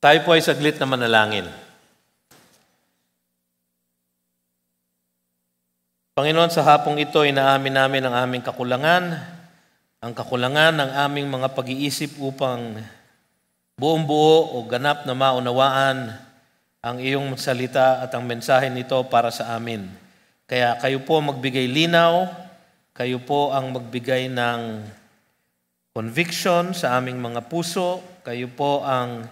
Tayo po ay saglit na manalangin. Panginoon, sa hapong ito, inaamin namin ang aming kakulangan, ang kakulangan ng aming mga pag-iisip upang buong-buo o ganap na maunawaan ang iyong salita at ang mensahe nito para sa amin. Kaya kayo po magbigay linaw, kayo po ang magbigay ng conviction sa aming mga puso, kayo po ang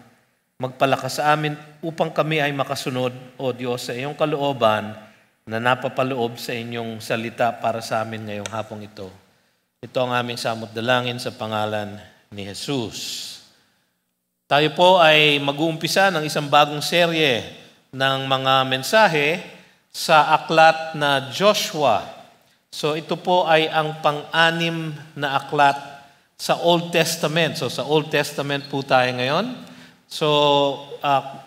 magpalakas sa amin upang kami ay makasunod, O Diyos, sa iyong kalooban na napapaloob sa inyong salita para sa amin ngayong hapong ito. Ito ang aming samot dalangin sa pangalan ni Jesus. Tayo po ay mag-uumpisa ng isang bagong serye ng mga mensahe sa aklat na Joshua. So ito po ay ang pang-anim na aklat sa Old Testament. So sa Old Testament po tayo ngayon. So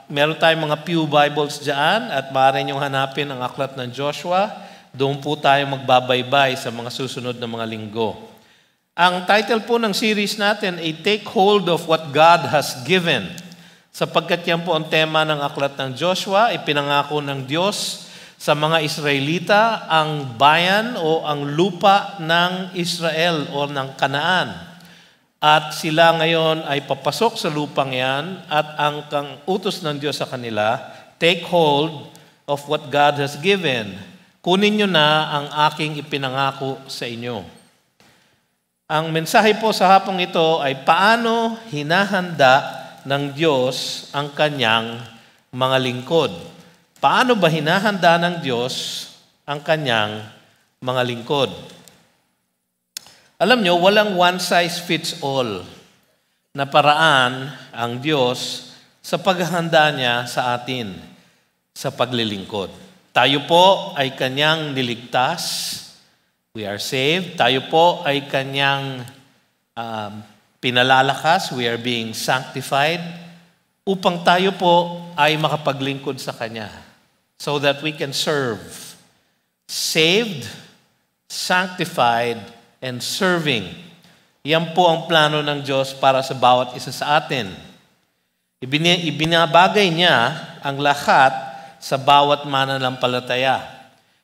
meron tayong mga pew Bibles dyan at maaari niyong hanapin ang aklat ng Joshua. Doon po tayo magbabaybay sa mga susunod na mga linggo. Ang title po ng series natin ay Take Hold of What God Has Given. Sapagkat yan po ang tema ng aklat ng Joshua, ipinangako ng Diyos sa mga Israelita ang bayan o ang lupa ng Israel o ng Kanaan. At sila ngayon ay papasok sa lupang yan at ang utos ng Diyos sa kanila, take hold of what God has given. Kunin nyo na ang aking ipinangako sa inyo. Ang mensahe po sa hapong ito ay paano hinahanda ng Diyos ang kanyang mga lingkod. Paano ba hinahanda ng Diyos ang kanyang mga lingkod? Alam nyo, walang one size fits all na paraan ang Diyos sa paghahanda niya sa atin sa paglilingkod. Tayo po ay kanyang niligtas. We are saved. Tayo po ay kanyang pinalalakas. We are being sanctified upang tayo po ay makapaglingkod sa kanya so that we can serve. Saved, sanctified, and serving. Yan po ang plano ng Diyos para sa bawat isa sa atin. Ibinabagay niya ang lahat sa bawat mananampalataya.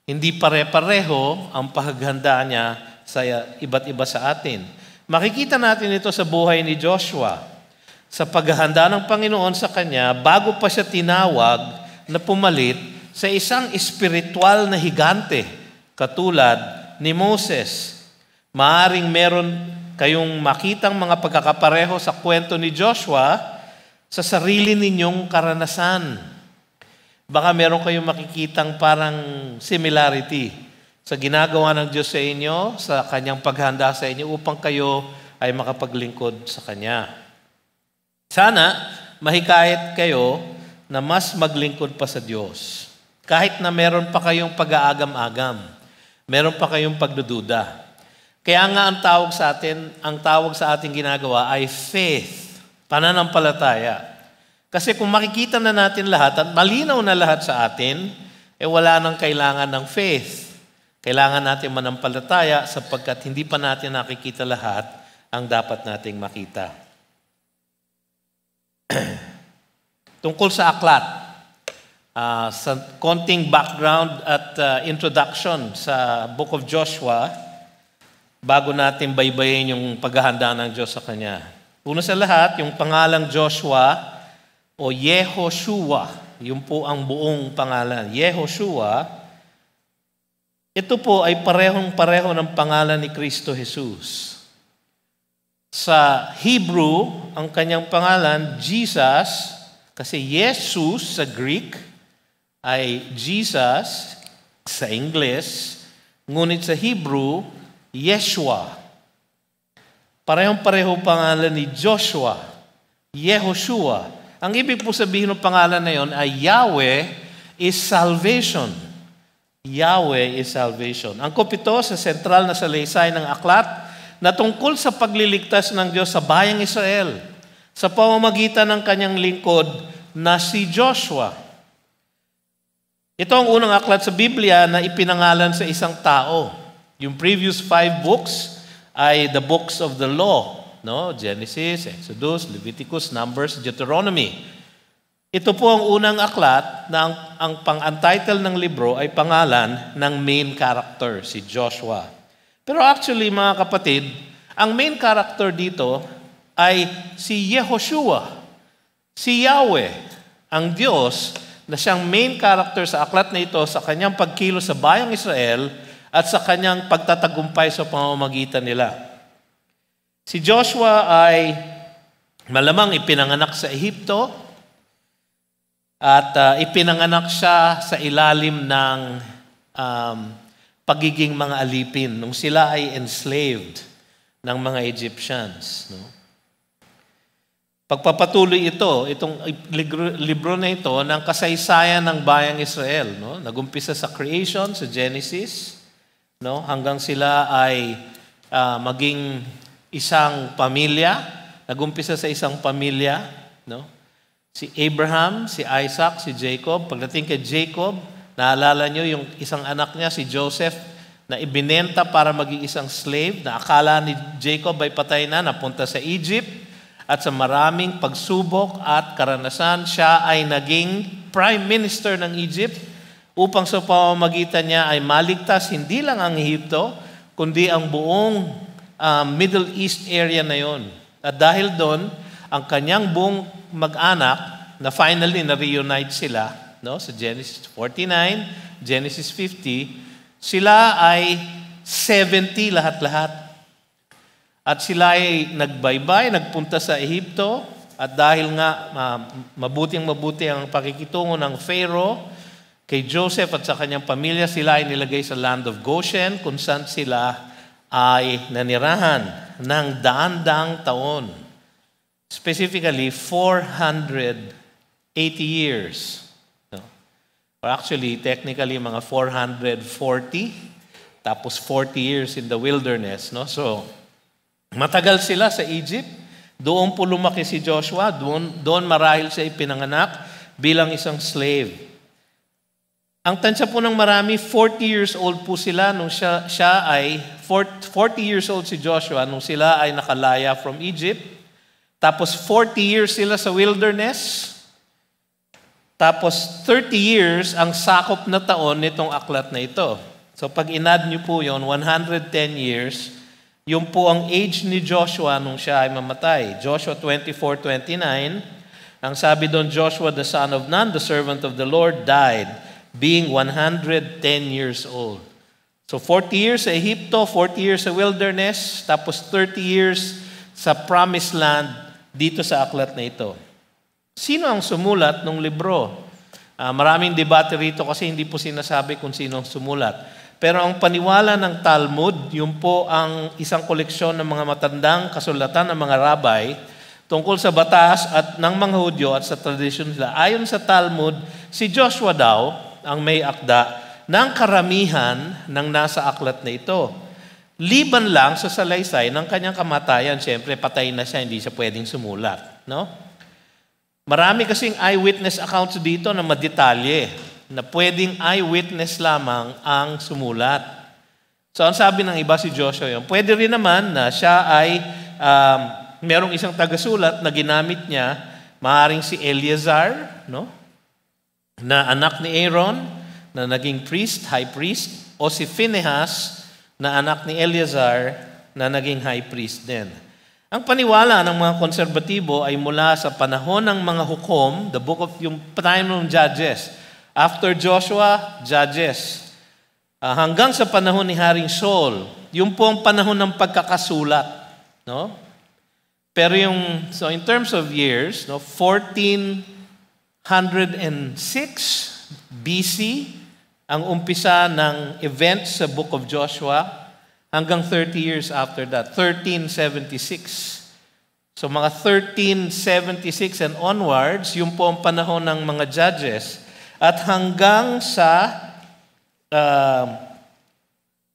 Hindi pare-pareho ang paghahanda niya sa iba't iba sa atin. Makikita natin ito sa buhay ni Joshua. Sa paghahanda ng Panginoon sa kanya, bago pa siya tinawag na pumalit sa isang espiritual na higante katulad ni Moses. Maaring meron kayong makitang mga pagkakapareho sa kwento ni Joshua sa sarili ninyong karanasan. Baka meron kayong makikitang parang similarity sa ginagawa ng Diyos sa inyo, sa kanyang paghanda sa inyo upang kayo ay makapaglingkod sa kanya. Sana mahikayat kayo na mas maglingkod pa sa Diyos. Kahit na meron pa kayong pag-aagam-agam, meron pa kayong pagdududa. Kaya nga ang tawag sa ating ginagawa ay faith, pananampalataya. Kasi kung makikita na natin lahat at malinaw na lahat sa atin, wala nang kailangan ng faith. Kailangan natin manampalataya sapagkat hindi pa natin nakikita lahat ang dapat nating makita. Tungkol sa aklat, sa konting background at introduction sa Book of Joshua, bago natin baybayin yung paghahanda ng Diyos sa Kanya. Una sa lahat, yung pangalang Joshua o Yehoshua, yun po ang buong pangalan. Yehoshua, ito po ay parehong-pareho ng pangalan ni Kristo Jesus. Sa Hebrew, ang kanyang pangalan, Jesus, kasi Jesus sa Greek ay Jesus sa English, ngunit sa Hebrew, Yeshua. Parehong-pareho pangalan ni Joshua, Yehoshua. Ang ibig po sabihin ng pangalan na yon ay Yahweh is salvation. Yahweh is salvation. Angkop ito sa sentral na salaysay ng aklat na tungkol sa pagliligtas ng Diyos sa bayang Israel sa pamamagitan ng kanyang lingkod na si Joshua. Ito ang unang aklat sa Biblia na ipinangalan sa isang tao. Yung previous 5 books ay the books of the law. No? Genesis, Exodus, Leviticus, Numbers, Deuteronomy. Ito po ang unang aklat na ang title ng libro ay pangalan ng main character, si Joshua. Pero actually, mga kapatid, ang main character dito ay si Yehoshua, si Yahweh, ang Diyos na siyang main character sa aklat na ito sa kanyang pagkilos sa bayang Israel at sa kanyang pagtatagumpay sa pamamagitan nila. Si Joshua ay malamang ipinanganak sa Ehipto, at ipinanganak siya sa ilalim ng pagiging mga alipin nung sila ay enslaved ng mga Egyptians. No? Pagpapatuloy itong libro na ito ng kasaysayan ng bayang Israel. No? Nagumpisa sa creation, sa Genesis, no? Hanggang sila ay maging isang pamilya. Nagumpisa sa isang pamilya, no? Si Abraham, si Isaac, si Jacob. Pagdating kay Jacob, naalala nyo yung isang anak niya, si Joseph, na ibinenta para maging isang slave, na akala ni Jacob ay patay na, napunta sa Egypt, at sa maraming pagsubok at karanasan, siya ay naging prime minister ng Egypt, upang sa pamamagitan niya ay maligtas hindi lang ang Ehipto, kundi ang buong Middle East area na yon. At dahil doon, ang kanyang buong mag-anak na finally na-reunite sila, no? Sa Genesis 49, Genesis 50, sila ay 70 lahat-lahat. At sila ay nagbaybay, nagpunta sa Ehipto, at dahil nga mabuting-mabuti ang pakikitungo ng Pharaoh kay Joseph at sa kanyang pamilya, sila ay nilagay sa land of Goshen, kung saan sila ay nanirahan ng daan-daang taon. Specifically, 480 years. No? Or actually, technically, mga 440, tapos 40 years in the wilderness. No? So, matagal sila sa Egypt. Doon po lumaki si Joshua. Doon marahil siya ipinanganak bilang isang slave. Ang tansya po ng marami, 40 years old po sila nung siya ay, 40 years old si Joshua nung sila ay nakalaya from Egypt. Tapos 40 years sila sa wilderness. Tapos 30 years ang sakop na taon nitong aklat na ito. So pag inad niyo po yon, 110 years, yun po ang age ni Joshua nung siya ay mamatay. Joshua 24:29, ang sabi doon, Joshua the son of Nun, the servant of the Lord, died, being 110 years old. So 40 years sa Ehipto, 40 years sa wilderness, tapos 30 years sa promised land, dito sa aklat na ito. Sino ang sumulat ng libro? Maraming debate rito kasi hindi po sinasabi kung sino ang sumulat. Pero ang paniwala ng Talmud, yun po ang isang koleksyon ng mga matandang kasulatan ng mga rabbi tungkol sa batas at ng mga Hudyo at sa tradisyon nila. Ayon sa Talmud, si Joshua daw ang may akda ng karamihan ng nasa aklat na ito. Liban lang sa salaysay ng kanyang kamatayan, siyempre patay na siya, hindi siya pwedeng sumulat. No? Marami kasing eyewitness accounts dito na madetalye, na pwedeng eyewitness lamang ang sumulat. So ang sabi ng iba si Joshua yun, pwede rin naman na siya ay merong isang tagasulat na ginamit niya, maaaring si Eleazar, no? Na anak ni Aaron, na naging priest, high priest, o si Phinehas, na anak ni Eleazar na naging high priest din. Ang paniwala ng mga konserbatibo ay mula sa panahon ng mga hukom, the book of yung time ng Judges. After Joshua, Judges. Hanggang sa panahon ni Haring Saul, yung po ang panahon ng pagkakasulat. No? Pero so in terms of years, no, 1406 BC, ang umpisa ng events sa Book of Joshua hanggang 30 years after that, 1376. So mga 1376 and onwards, yung po ang panahon ng mga judges. At hanggang sa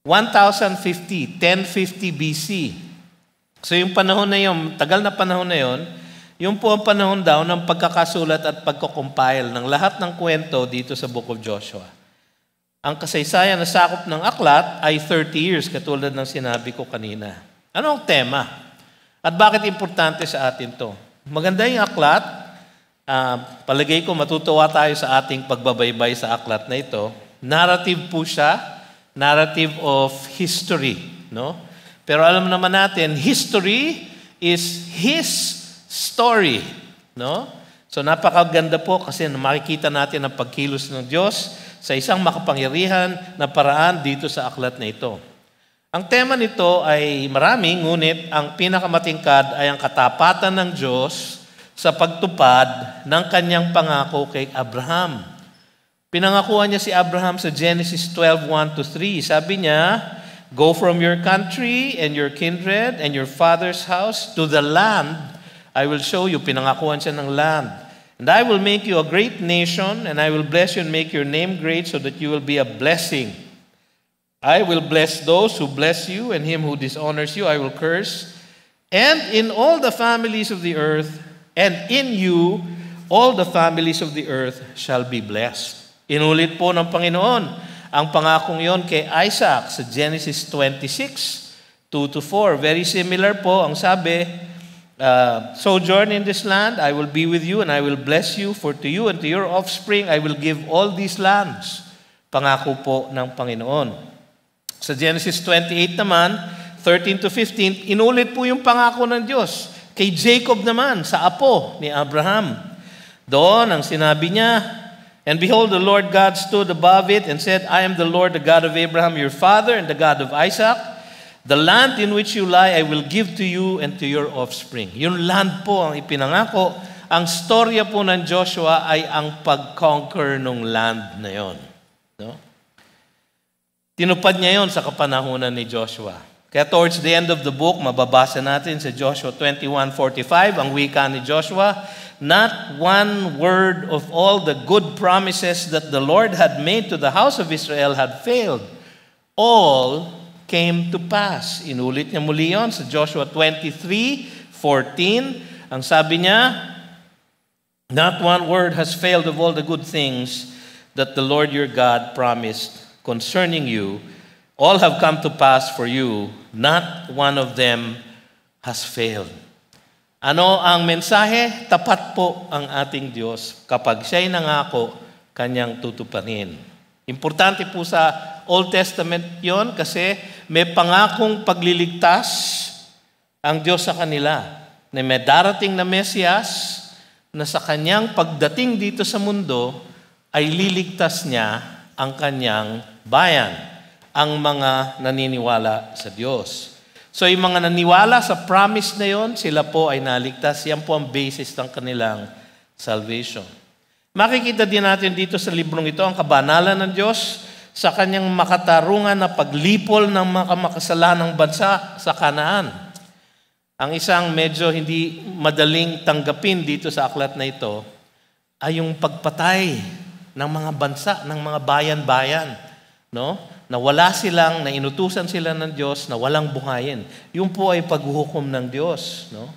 1050 BC. So yung panahon na yun, tagal na panahon na yun, yung po ang panahon daw ng pagkakasulat at pagko-compile ng lahat ng kwento dito sa Book of Joshua. Ang kasaysayan na sakop ng aklat ay 30 years, katulad ng sinabi ko kanina. Ano ang tema? At bakit importante sa atin to? Maganda yung aklat, Palagay ko matutuwa tayo sa ating pagbabaybay sa aklat na ito. Narrative po siya, narrative of history, no? Pero alam naman natin, history is His story, no? So napakaganda po kasi makikita natin ang pagkilos ng Diyos sa isang makapangyarihan na paraan dito sa aklat na ito. Ang tema nito ay marami, ngunit ang pinakamatingkad ay ang katapatan ng Diyos sa pagtupad ng kanyang pangako kay Abraham. Pinangakuan niya si Abraham sa Genesis 12:1-3. Sabi niya, "Go from your country and your kindred and your father's house to the land I will show you." Pinangakuan siya ng land. "And I will make you a great nation, and I will bless you and make your name great so that you will be a blessing. I will bless those who bless you, and him who dishonors you I will curse. And in all the families of the earth, and in you, all the families of the earth shall be blessed." Inulit po ng Panginoon ang pangakong yon kay Isaac sa Genesis 26:2-4. Very similar po ang sabi, "Sojourn in this land, I will be with you, and I will bless you, for to you and to your offspring I will give all these lands." Pangako po ng Panginoon. Sa Genesis 28 naman, 13-15, inulit po yung pangako ng Diyos. Kay Jacob naman, sa apo ni Abraham. Doon ang sinabi niya, "And behold, the Lord God stood above it and said, I am the Lord, the God of Abraham, your father, and the God of Isaac. The land in which you lie, I will give to you and to your offspring." Yung land po ang ipinangako. Ang storya po ng Joshua ay ang pag-conquer ng land na yon. No? Tinupad niya yon sa kapanahunan ni Joshua. Kaya towards the end of the book, mababasa natin sa Joshua 21:45, ang wika ni Joshua, "Not one word of all the good promises that the Lord had made to the house of Israel had failed. All came to pass." Inulit niya muli yon sa Joshua 23:14. Ang sabi niya, "Not one word has failed of all the good things that the Lord your God promised concerning you. All have come to pass for you. Not one of them has failed." Ano ang mensahe? Tapat po ang ating Diyos. Kapag siya'y nangako, kanyang tutuparin. Importante po sa Old Testament yon kasi may pangakong pagliligtas ang Diyos sa kanila. Na may darating na Mesiyas na sa kanyang pagdating dito sa mundo ay liligtas niya ang kanyang bayan, ang mga naniniwala sa Diyos. So yung mga naniwala sa promise na yon, sila po ay naligtas. Yan po ang basis ng kanilang salvation. Makikita din natin dito sa librong ito ang kabanalan ng Diyos sa kanyang makatarungan na paglipol ng mga makasalanang bansa sa Kanaan. Ang isang medyo hindi madaling tanggapin dito sa aklat na ito ay yung pagpatay ng mga bansa, ng mga bayan-bayan. No? Na wala silang, na inutusan sila ng Diyos na walang buhayin. Yun po ay paghuhukom ng Diyos. No?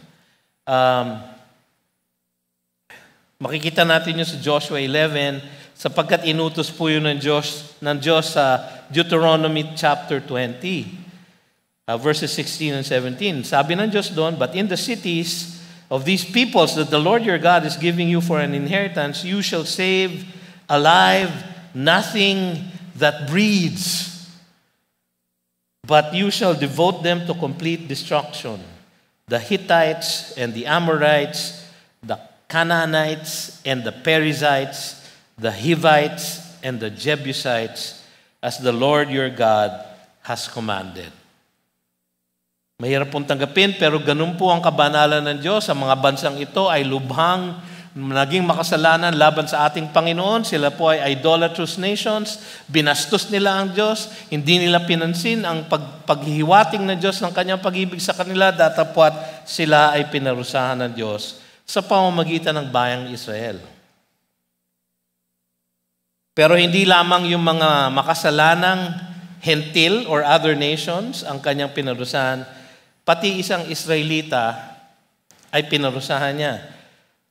Makikita natin yun sa Joshua 11, sapagkat inutos po yun ng Diyos sa Deuteronomy chapter 20, verses 16 and 17. Sabi ng Diyos doon, "But in the cities of these peoples that the Lord your God is giving you for an inheritance, you shall save alive nothing that breeds, but you shall devote them to complete destruction. The Hittites and the Amorites, the Canaanites and the Perizzites, the Hivites and the Jebusites, as the Lord your God has commanded." Mahirap pong tanggapin, pero ganun po ang kabanalan ng Diyos. Ang mga bansang ito ay lubhang naging makasalanan laban sa ating Panginoon. Sila po ay idolatrous nations. Binastos nila ang Diyos. Hindi nila pinansin ang paghihiwating ng Diyos ng kanyang pag-ibig sa kanila. Datapwat sila ay pinarusahan ng Diyos sa pamamagitan ng bayang Israel. Pero hindi lamang yung mga makasalanang hentil or other nations ang kanyang pinarusahan, pati isang Israelita ay pinarusahan niya.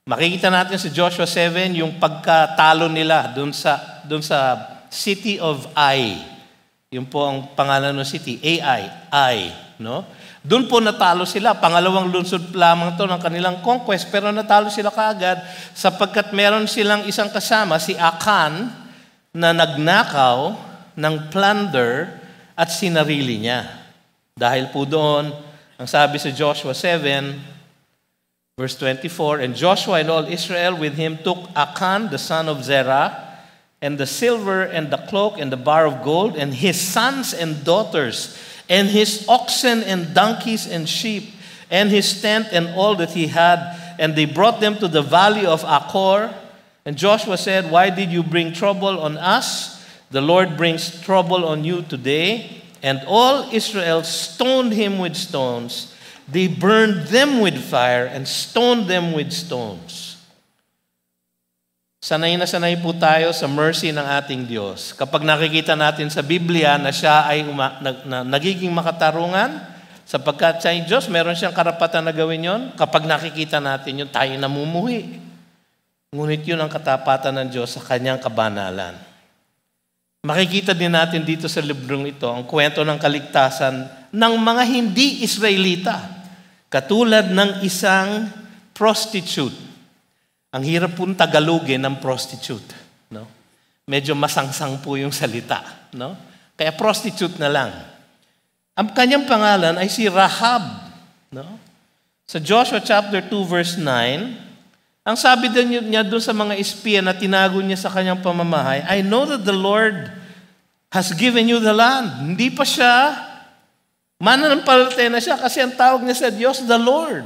Makikita natin sa Joshua 7 yung pagkatalo nila doon sa city of Ai. Yun po ang pangalan ng city, Ai, no? Doon po natalo sila. Pangalawang lungsod lamang to ng kanilang conquest, pero natalo sila kaagad sapagkat meron silang isang kasama, si Akan, na nagnakaw ng plunder at sinarili niya. Dahil po doon, ang sabi sa Joshua 7, verse 24, and Joshua and all Israel with him took Akan, the son of Zerah, and the silver and the cloak and the bar of gold, and his sons and daughters, and his oxen and donkeys and sheep, and his tent and all that he had, and they brought them to the valley of Achor. And Joshua said, why did you bring trouble on us? The Lord brings trouble on you today. And all Israel stoned him with stones. They burned them with fire and stoned them with stones. Sanay na sanay po tayo sa mercy ng ating Diyos. Kapag nakikita natin sa Biblia na siya ay nagiging makatarungan, sapagkat sa Diyos, meron siyang karapatan na gawin yon. Kapag nakikita natin yun, tayo namumuhi. Ngunit yun ang katapatan ng Diyos sa kanyang kabanalan. Makikita din natin dito sa librong ito ang kwento ng kaligtasan ng mga hindi Israelita, katulad ng isang prostitute. Ang hirap pong tagalogin ng prostitute. No? Medyo masangsang po yung salita. No? Kaya prostitute na lang. Ang kanyang pangalan ay si Rahab. No? Sa Joshua chapter 2 verse 9, ang sabi din niya doon sa mga espiya na tinago niya sa kanyang pamamahay, I know that the Lord has given you the land. Hindi pa siya, mananampalataya na siya kasi ang tawag niya sa Diyos, the Lord.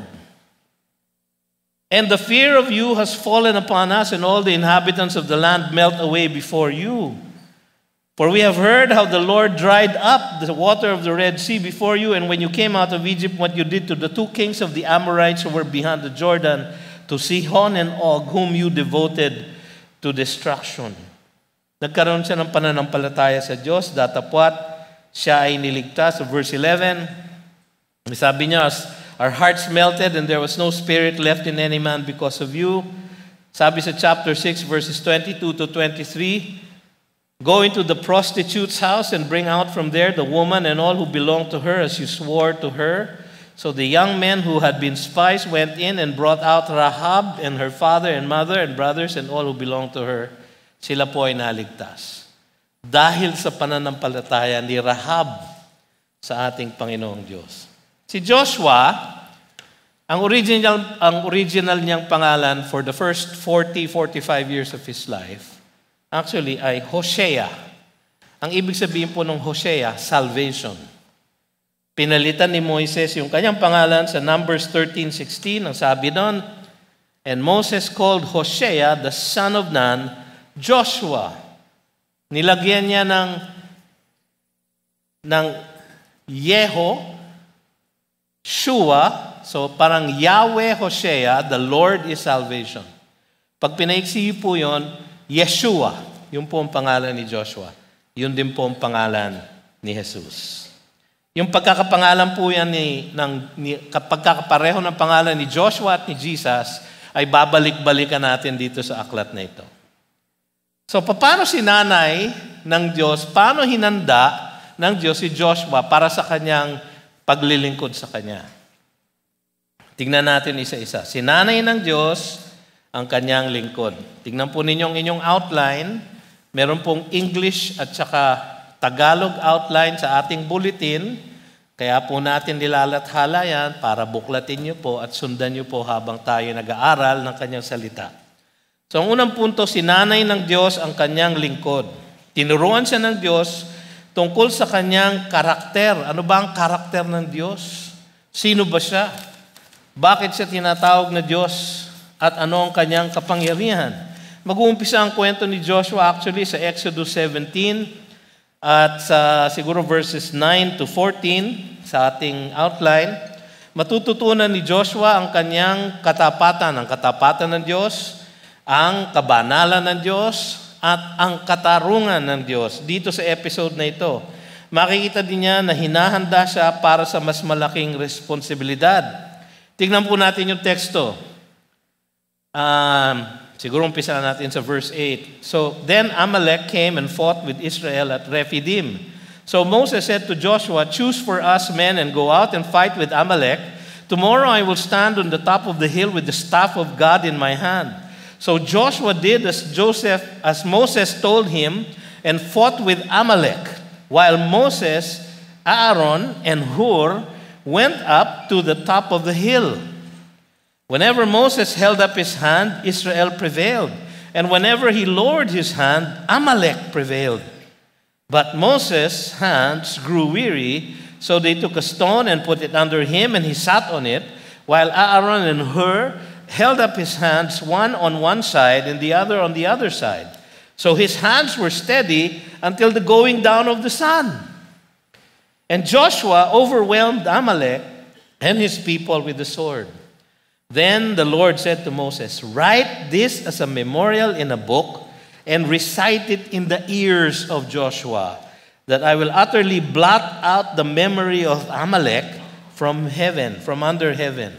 And the fear of you has fallen upon us, and all the inhabitants of the land melt away before you. For we have heard how the Lord dried up the water of the Red Sea before you, and when you came out of Egypt, what you did to the two kings of the Amorites who were behind the Jordan, to Sihon and Og, whom you devoted to destruction. Nagkaroon siya ng pananampalataya sa Diyos, datapwat siya ay niligtas. So verse 11, sabi niya, our hearts melted and there was no spirit left in any man because of you. Sabi sa chapter 6 verses 22 to 23, go into the prostitute's house and bring out from there the woman and all who belong to her as you swore to her. So the young men who had been spies went in and brought out Rahab and her father and mother and brothers and all who belonged to her. Sila po ay naligtas. Dahil sa pananampalataya ni Rahab sa ating Panginoong Diyos. Si Joshua, ang original niyang pangalan for the first 45 years of his life, actually ay Hosea. Ang ibig sabihin po ng Hosea, salvation. Pinalitan ni Moises yung kanyang pangalan sa Numbers 13:16. Ang sabi doon, and Moses called Hosea, the son of Nun, Joshua. Nilagyan niya ng Yeho, Shua, so parang Yahweh Hosea, the Lord is salvation. Pag pinaiksi po yun, Yeshua, yun po ang pangalan ni Joshua. Yun din po ang pangalan ni Jesus. Yung pagkakapangalan po yan pagkakapareho ng pangalan ni Joshua at ni Jesus ay babalik-balikan natin dito sa aklat na ito. So, paano si nanay ng Diyos, paano hinanda ng Diyos si Joshua para sa kanyang paglilingkod sa Kanya? Tingnan natin isa-isa. Si nanay ng Diyos, ang kanyang lingkod. Tingnan po ninyong inyong outline. Meron pong English at saka Tagalog outline sa ating bulletin. Kaya po natin nilalathala yan para buklatin niyo po at sundan niyo po habang tayo nag-aaral ng kanyang salita. So ang unang punto, si nanay ng Diyos ang kanyang lingkod. Tinuruan siya ng Diyos tungkol sa kanyang karakter. Ano ba ang karakter ng Diyos? Sino ba siya? Bakit siya tinatawag na Diyos? At ano ang kanyang kapangyarihan? Mag-uumpisa ang kwento ni Joshua actually sa Exodus 17 at sa siguro verses 9 to 14 sa ating outline. Matututunan ni Joshua ang kanyang katapatan, ang katapatan ng Diyos, ang kabanalan ng Diyos, at ang katarungan ng Diyos. Dito sa episode na ito, makikita din niya na hinahanda siya para sa mas malaking responsibilidad. Tignan po natin yung teksto. Siguro umpisa natin sa verse 8. So, then Amalek came and fought with Israel at Rephidim. So Moses said to Joshua, "Choose for us men and go out and fight with Amalek. Tomorrow I will stand on the top of the hill with the staff of God in my hand." So Joshua did as Moses told him and fought with Amalek, while Moses, Aaron, and Hur went up to the top of the hill. Whenever Moses held up his hand, Israel prevailed. And whenever he lowered his hand, Amalek prevailed. But Moses' hands grew weary, so they took a stone and put it under him, and he sat on it, while Aaron and Hur held up his hands, one on one side and the other on the other side. So his hands were steady until the going down of the sun. And Joshua overwhelmed Amalek and his people with the sword. Then the Lord said to Moses, "Write this as a memorial in a book and recite it in the ears of Joshua, that I will utterly blot out the memory of Amalek from heaven, from under heaven."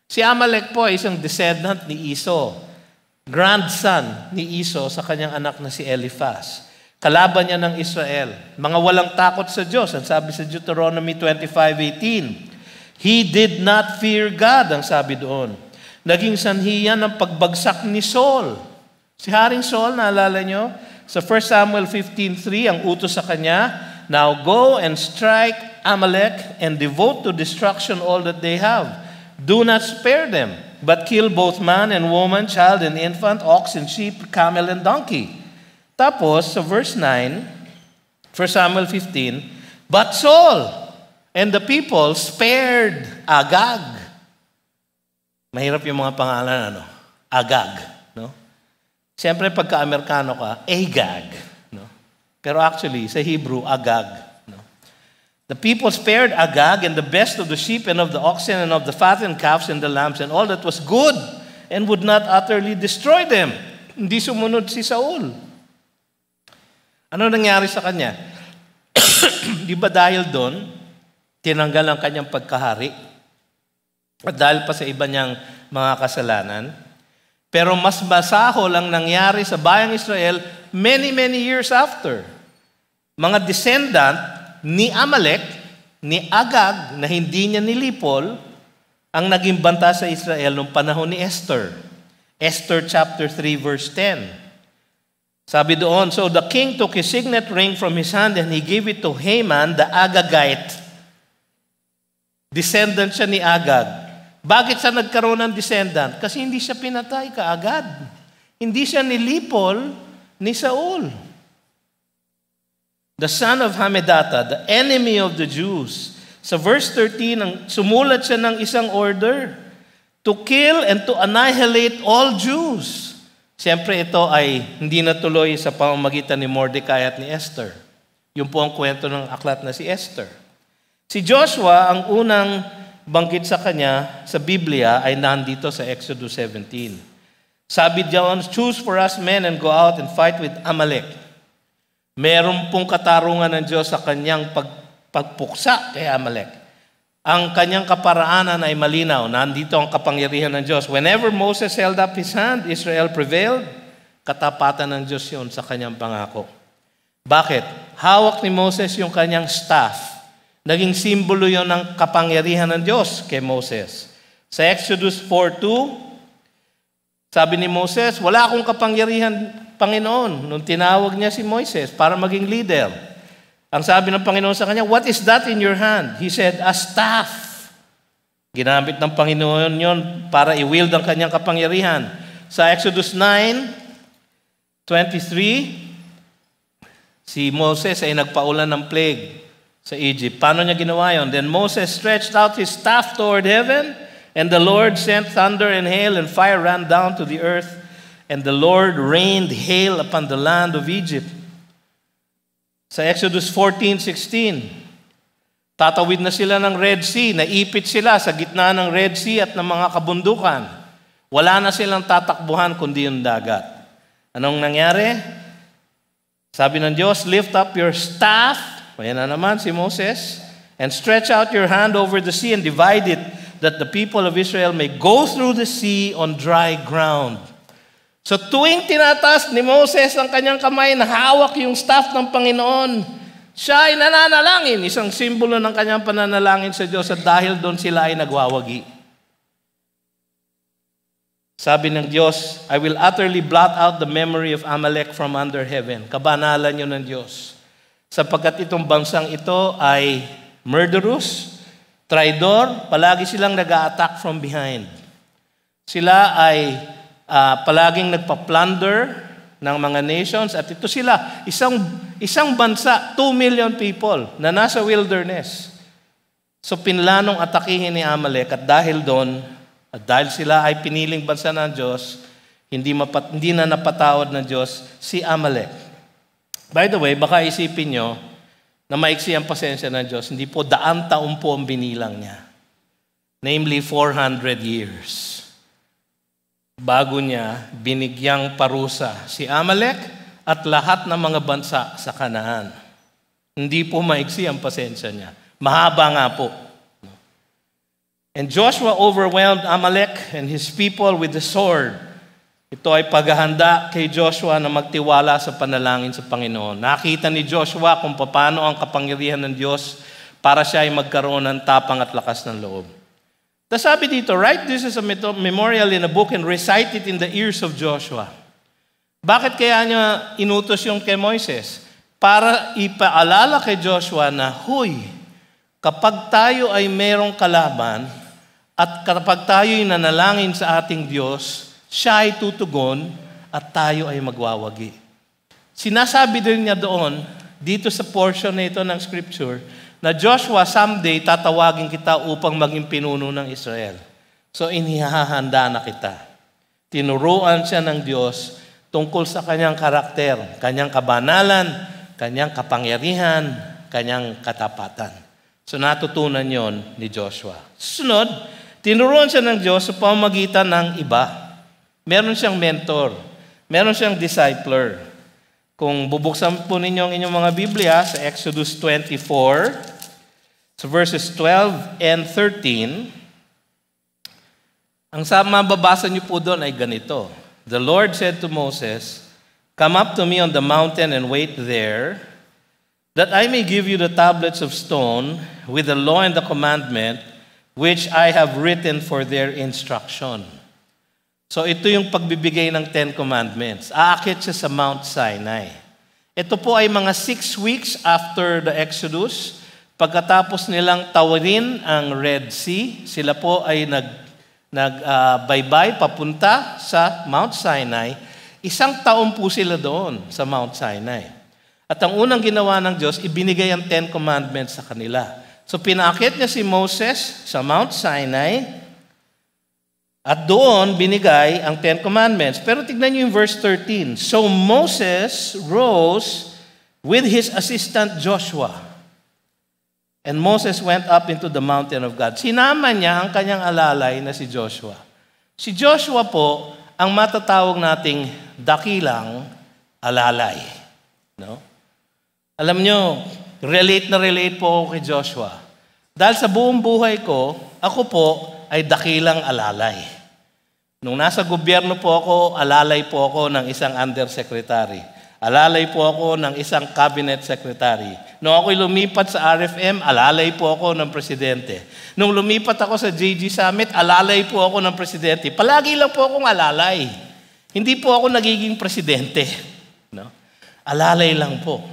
Si Amalek po ay isang descendant ni Esau, grandson ni Esau sa kanyang anak na si Eliphaz. Kalaban niya ng Israel. Mga walang takot sa Diyos. Ang sabi sa Deuteronomy 25:18. He did not fear God, ang sabi doon. Naging sanhi yan ng pagbagsak ni Saul. Si Haring Saul, naalala nyo? Sa 1 Samuel 15:3, ang utos sa kanya, "Now go and strike Amalek and devote to destruction all that they have. Do not spare them, but kill both man and woman, child and infant, ox and sheep, camel and donkey." Tapos, sa verse 9, 1 Samuel 15, "But Saul and the people spared Agag." Mahirap yung mga pangalan, ano? Agag, no? Siyempre, pagka-Amerikano ka, Agag, no? Pero actually, sa Hebrew, Agag, no? "The people spared Agag and the best of the sheep and of the oxen and of the fattened calves and the lambs and all that was good, and would not utterly destroy them." Hindi sumunod si Saul. Ano nangyari sa kanya? Di ba dahil doon, tinanggal ang kanyang pagkahari? At dahil pa sa iba niyang mga kasalanan? Pero mas masahol ang nangyari sa bayang Israel many years after. Mga descendant ni Amalek, ni Agag, na hindi niya nilipol, ang naging banta sa Israel noong panahon ni Esther. Esther chapter 3 verse 10. Sabi doon, "So the king took his signet ring from his hand and he gave it to Haman the Agagite." Descendant siya ni Agag. Bakit siya nagkaroon ng descendant? Kasi hindi siya pinatay kaagad. Hindi siya nilipol ni Saul. The son of Hamedata, the enemy of the Jews. Sa verse 13, sumulat siya ng isang order to kill and to annihilate all Jews. Siyempre ito ay hindi natuloy sa pamamagitan ni Mordecai at ni Esther. Yun po ang kwento ng aklat na si Esther. Si Joshua, ang unang banggit sa kanya sa Biblia ay nandito sa Exodus 17. Sabi diyan, "Choose for us men and go out and fight with Amalek." Meron pong katarungan ng Diyos sa kanyang pagpuksa kay Amalek. Ang kanyang kaparaanan ay malinaw. Nandito ang kapangyarihan ng Diyos. Whenever Moses held up his hand, Israel prevailed. Katapatan ng Diyos yun sa kanyang pangako. Bakit? Hawak ni Moses yung kanyang staff. Naging simbolo yon ng kapangyarihan ng Diyos kay Moses. Sa Exodus 4:2, sabi ni Moses, "Wala akong kapangyarihan, Panginoon," nung tinawag niya si Moises para maging leader. Ang sabi ng Panginoon sa kanya, "What is that in your hand?" He said, "A staff." Ginamit ng Panginoon yon para i-wield ang kanyang kapangyarihan. Sa Exodus 9:23, si Moses ay nagpaulan ng plague sa Egypt. Paano niya ginawa yon? "Then Moses stretched out his staff toward heaven, and the Lord sent thunder and hail, and fire ran down to the earth, and the Lord rained hail upon the land of Egypt." Sa Exodus 14:16, tatawid na sila ng Red Sea, naipit sila sa gitna ng Red Sea at ng mga kabundukan. Wala na silang tatakbuhan kundi yung dagat. Anong nangyari? Sabi ng Diyos, "Lift up your staff," ayan na naman si Moses, "and stretch out your hand over the sea and divide it, that the people of Israel may go through the sea on dry ground." So tuwing tinataas ni Moses ang kanyang kamay na hawak yung staff ng Panginoon, Siya ay nananalangin, isang simbolo ng kanyang pananalangin sa Diyos at dahil doon sila ay nagwawagi. Sabi ng Diyos, I will utterly blot out the memory of Amalek from under heaven. Kabanalan niyo ng Diyos. Sapagkat itong bansang ito ay murderous, traidor, palagi silang nag-a-attack from behind. Sila ay palaging nagpa-plunder ng mga nations at ito sila, isang bansa, 2 million people na nasa wilderness. So pinlanong atakihin ni Amalek at dahil doon, at dahil sila ay piniling bansa ng Diyos, hindi na napatawad ng Diyos si Amalek. By the way, baka isipin nyo na maiksi ang pasensya ng Diyos. Hindi po, 100 taon po ang binilang niya. Namely, 400 years. Bago niya binigyang parusa si Amalek at lahat ng mga bansa sa Kanaan. Hindi po maiksi ang pasensya niya. Mahaba nga po. And Joshua overwhelmed Amalek and his people with the sword. Ito ay paghahanda kay Joshua na magtiwala sa panalangin sa Panginoon. Nakita ni Joshua kung paano ang kapangyarihan ng Diyos para siya ay magkaroon ng tapang at lakas ng loob. Tapos sabi dito, write this as a memorial in a book and recite it in the ears of Joshua. Bakit kaya niya inutos yung kay Moises? Para ipaalala kay Joshua na, huy, kapag tayo ay merong kalaban at kapag tayo ay nanalangin sa ating Diyos, siya ay tutugon at tayo ay magwawagi. Sinasabi din niya doon, dito sa portion na ito ng scripture, na Joshua, someday tatawagin kita upang maging pinuno ng Israel. So inihahanda na kita. Tinuruan siya ng Diyos tungkol sa kanyang karakter, kanyang kabanalan, kanyang kapangyarihan, kanyang katapatan. So natutunan yon ni Joshua. Sunod, tinuruan siya ng Diyos sa pamamagitan ng iba. Meron siyang mentor. Meron siyang discipler. Kung bubuksan po ninyo ang inyong mga Biblia sa Exodus 24, sa verses 12 and 13, ang mababasa niyo po doon ay ganito. The Lord said to Moses, come up to me on the mountain and wait there, that I may give you the tablets of stone with the law and the commandment which I have written for their instruction. So ito yung pagbibigay ng 10 Commandments. Aakit siya sa Mount Sinai. Ito po ay mga 6 weeks after the Exodus. Pagkatapos nilang tawarin ang Red Sea, sila po ay nagbaybay papunta sa Mount Sinai. 1 taon po sila doon sa Mount Sinai. At ang unang ginawa ng Diyos, ibinigay ang 10 Commandments sa kanila. So pinakit niya si Moses sa Mount Sinai at doon binigay ang 10 Commandments. Pero tignan niyo yung verse 13. So Moses rose with his assistant Joshua. And Moses went up into the mountain of God. Sinama niya ang kanyang alalay na si Joshua. Si Joshua po ang matatawag nating dakilang alalay. No? Alam nyo, relate na relate po ako kay Joshua. Dahil sa buong buhay ko, ako po ay dakilang alalay. Nung nasa gobyerno po ako, alalay po ako ng isang undersecretary. Alalay po ako ng isang cabinet secretary. Nung ako'y lumipat sa RFM, alalay po ako ng presidente. Nung lumipat ako sa JG Summit, alalay po ako ng presidente. Palagi lang po akong alalay. Hindi po ako nagiging presidente. No? Alalay lang po.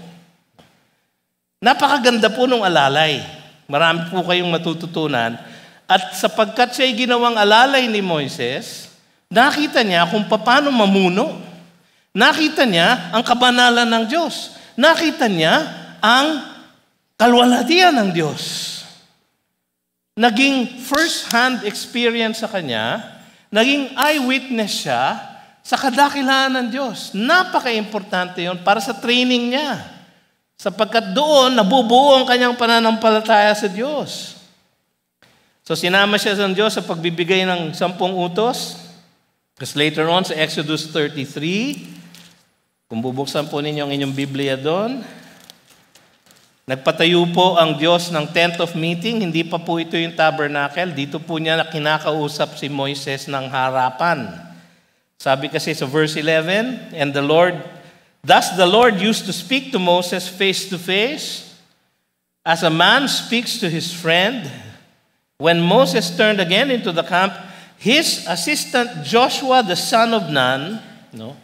Napakaganda po nung alalay. Marami po kayong matututunan. At sapagkat siya'y ginawang alalay ni Moises, nakita niya kung paano mamuno. Nakita niya ang kabanalan ng Diyos. Nakita niya ang kalwalhatian ng Diyos. Naging first-hand experience sa kanya, naging eyewitness siya sa kadakilaan ng Diyos. Napaka-importante yon para sa training niya. Sapagkat doon, nabubuo ang kanyang pananampalataya sa Diyos. So sinama siya sa Diyos sa pagbibigay ng 10 utos. Because later on sa Exodus 33, kung bubuksan po ninyo ang inyong Biblia doon, nagpatayo po ang Diyos ng tent of meeting. Hindi pa po ito yung tabernacle. Dito po niya kinakausap si Moises ng harapan. Sabi kasi sa verse 11, thus the Lord used to speak to Moses face to face, As a man speaks to his friend, when Moses turned again into the camp, his assistant Joshua, the son of Nun, no?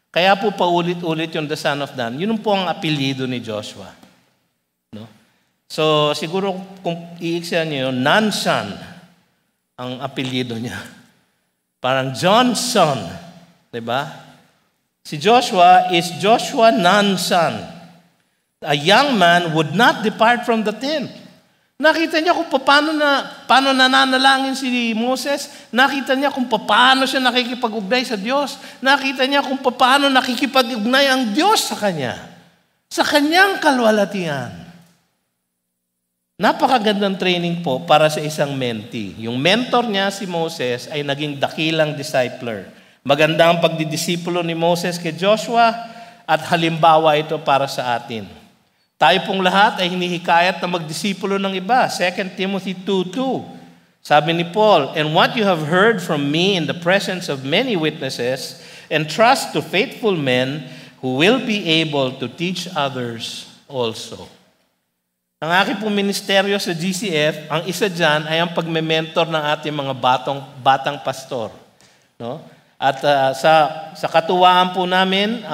Kaya po paulit-ulit yung the son of Nun. Yun po ang apelyido ni Joshua. No? So, siguro kung iiksyan niyo, Nun's son ang apelyido niya. Parang John's son. Diba? Si Joshua is Joshua Nun's son. A young man would not depart from the tent. Nakita niya kung paano nananalangin si Moses. Nakita niya kung paano siya nakikipag-ugnay sa Diyos. Nakita niya kung paano nakikipag-ugnay ang Diyos sa kanya. Sa kanyang kalwalatian. Napakagandang training po para sa isang mentee. Yung mentor niya, si Moses, ay naging dakilang discipler. Maganda ang pagdidisipulo ni Moses kay Joshua at halimbawa ito para sa atin. Tayo pong lahat ay hinihikayat na magdisipulo ng iba. 2 Timothy 2:2. Sabi ni Paul, "And what you have heard from me in the presence of many witnesses, entrust to faithful men who will be able to teach others also." Ang aking pong ministeryo sa GCF, ang isa dyan ay ang pagme-mentor ng ating mga batang pastor. No? At sa katuwaan po namin,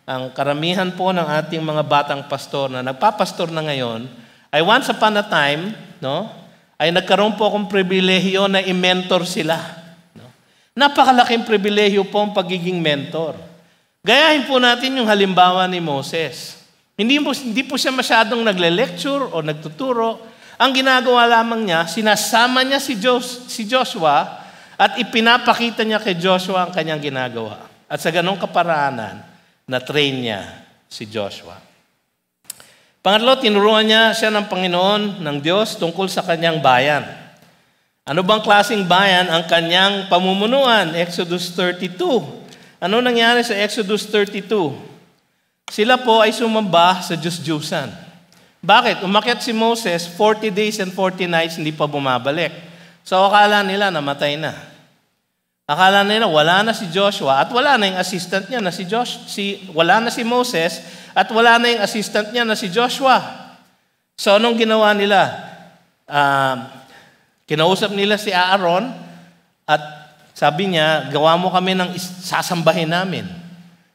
ang karamihan po ng ating mga batang pastor na nagpapastor na ngayon, ay once upon a time, no, ay nagkaroon po akong pribilehiyo na i-mentor sila. No? Napakalaking pribilehiyo po ang pagiging mentor. Gayahin po natin yung halimbawa ni Moses. Hindi po siya masyadong nagle-lecture o nagtuturo. Ang ginagawa lamang niya, sinasama niya si Joshua at ipinapakita niya kay Joshua ang kanyang ginagawa. At sa ganong kaparaanan, na-train niya si Joshua. Pangatlo, tinuruan niya siya ng Panginoon, ng Diyos, tungkol sa kanyang bayan. Ano bang klaseng bayan ang kanyang pamumunuan? Exodus 32. Ano nangyari sa Exodus 32? Sila po ay sumamba sa Diyos-Diyusan. Bakit? Umakyat si Moses, 40 days and 40 nights, hindi pa bumabalik. So akala nila namatay na. Akala nila wala na si Joshua at wala na yung assistant niya na wala na si Moses at wala na yung assistant niya na si Joshua. So anong ginawa nila? Kinausap nila si Aaron at sabi niya, gawa mo kami ng sasambahin namin.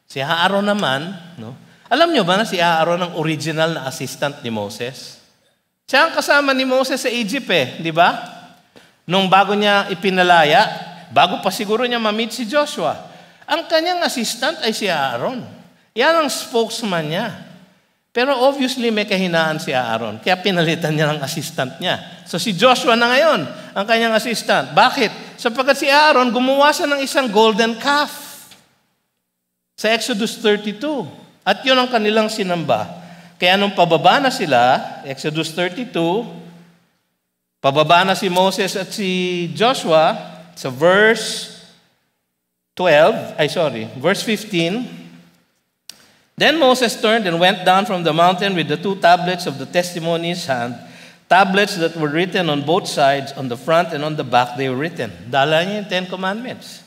Si Aaron naman, no? Alam niyo ba na si Aaron ang original na assistant ni Moses? Siya ang kasama ni Moses sa Egypt di ba? Nung bago niya ipinalaya, bago pa siguro niya ma-meet si Joshua, ang kanyang assistant ay si Aaron. Yan ang spokesman niya. Pero obviously may kahinaan si Aaron, kaya pinalitan niya ng assistant niya. So si Joshua na ngayon, ang kanyang assistant. Bakit? Sapagkat si Aaron gumawa siya ng isang golden calf sa Exodus 32. At yun ang kanilang sinamba. Kaya nung pababa na sila, Exodus 32, pababa na si Moses at si Joshua, sa verse 15, "Then Moses turned and went down from the mountain with the 2 tablets of the testimony in his hand, tablets that were written on both sides, on the front and on the back they were written." Dala niya yung 10 Commandments.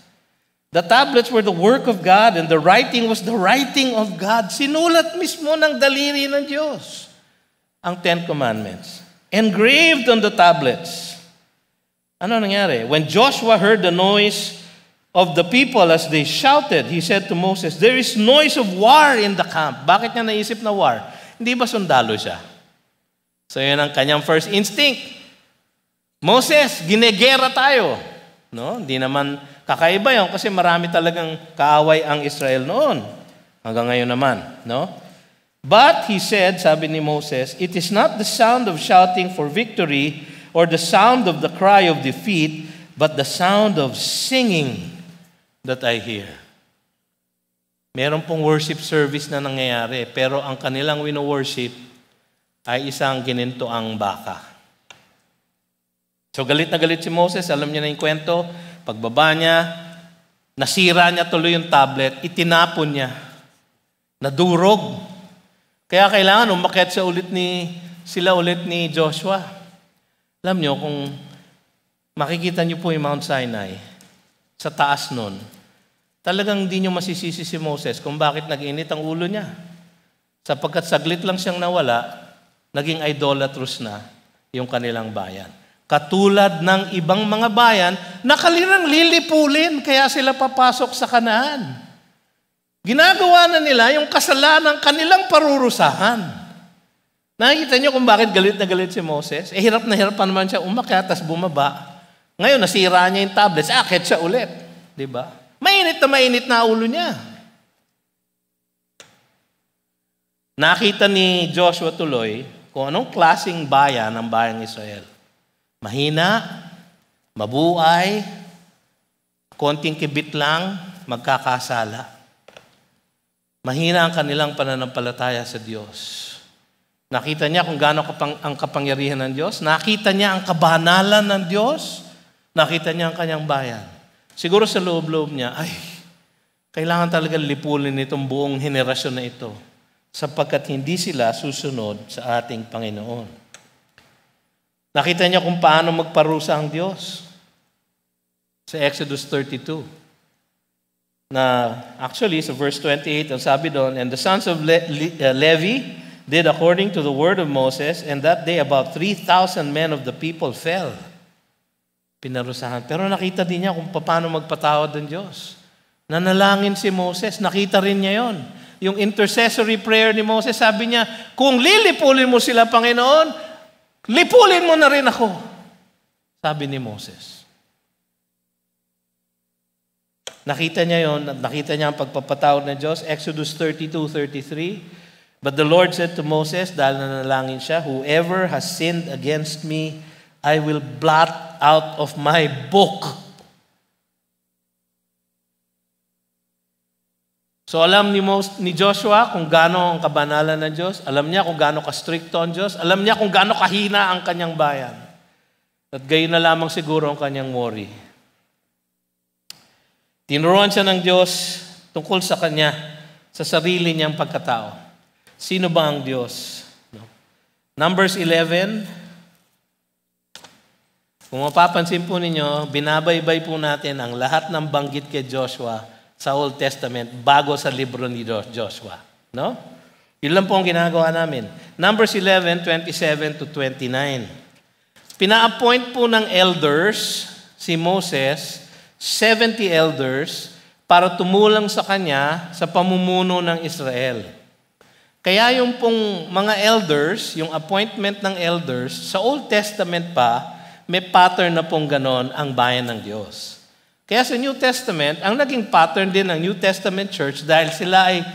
The tablets were the work of God and the writing was the writing of God. Sinulat mismo ng daliri ng Diyos ang 10 Commandments. Engraved on the tablets. Ano nangyari? When Joshua heard the noise of the people as they shouted, he said to Moses, "There is noise of war in the camp." Bakit niya naisip na war? Hindi ba sundalo siya? So yun ang kanyang first instinct. Moses, ginegera tayo. No? Hindi naman kakaiba yun kasi marami talagang kaaway ang Israel noon. Hanggang ngayon naman. No? But he said, sabi ni Moses, "It is not the sound of shouting for victory or the sound of the cry of defeat, but the sound of singing that I hear." Meron pong worship service na nangyayari, pero ang kanilang wino-worship ay isang ginintoang baka. So galit na galit si Moses, alam niya na yung kwento, pagbaba niya, nasira niya tuloy yung tablet, itinapon niya, nadurog. Kaya kailangan umakyat sila ulit ni Joshua. Alam niyo, kung makikita niyo po yung Mount Sinai, sa taas nun, talagang hindi niyo masisisi si Moses kung bakit nag-init ang ulo niya. Sapagkat saglit lang siyang nawala, naging idolatrous na yung kanilang bayan. Katulad ng ibang mga bayan na kanilang lilipulin kaya sila papasok sa Kanaan. Ginagawa na nila yung kasalanan kanilang parurusahan. Nakikita niyo kung bakit galit na galit si Moses? Hirap na hirap pa naman siya umakyat, tas bumaba. Ngayon, nasira niya yung tablets, akit siya ulit. Diba? Mainit na ulo niya. Nakita ni Joshua tuloy kung anong klaseng bayan ang bayang Israel. Mahina, mabuhay, konting kibit lang, magkakasala. Mahina ang kanilang pananampalataya sa Diyos. Nakita niya kung gaano ang kapangyarihan ng Diyos. Nakita niya ang kabanalan ng Diyos. Nakita niya ang kanyang bayan. Siguro sa loob-loob niya, kailangan talaga lipulin itong buong henerasyon na ito sapagkat hindi sila susunod sa ating Panginoon. Nakita niya kung paano magparusa ang Diyos sa Exodus 32. Na actually, sa verse 28, ang sabi doon, and the sons of Levi did according to the word of Moses, and that day about 3,000 men of the people fell. Pinarusahan. Pero nakita din niya kung paano magpatawad ng Diyos. Nanalangin si Moses, nakita rin niya yon. Yung intercessory prayer ni Moses, sabi niya, kung lilipulin mo sila, Panginoon, lipulin mo na rin ako. Sabi ni Moses. Nakita niya yon, nakita niya ang pagpapatawad ng Diyos. Exodus 32:33. But the Lord said to Moses, dahil nanalangin siya, whoever has sinned against me, I will blot out of my book. So alam ni Joshua kung gaano ang kabanalan ng Diyos. Alam niya kung gaano ka-stricto ang Diyos. Alam niya kung gaano kahina ang kanyang bayan. At gayon na lamang siguro ang kanyang worry. Tinuruan siya ng Diyos tungkol sa kanya, sa sarili niyang pagkatao. Sino ba ang Diyos? Numbers 11. Kung mapapansin po ninyo, binabaybay po natin ang lahat ng banggit kay Joshua sa Old Testament bago sa libro ni Joshua. No? Yun lang po ang ginagawa namin. Numbers 11:27 to 29. Pina-appoint po ng elders si Moses, 70 elders, para tumulong sa kanya sa pamumuno ng Israel. Kaya yung pong mga elders, yung appointment ng elders, sa Old Testament pa, may pattern na pong ganon ang bayan ng Diyos. Kaya sa New Testament, ang naging pattern din ng New Testament church dahil sila ay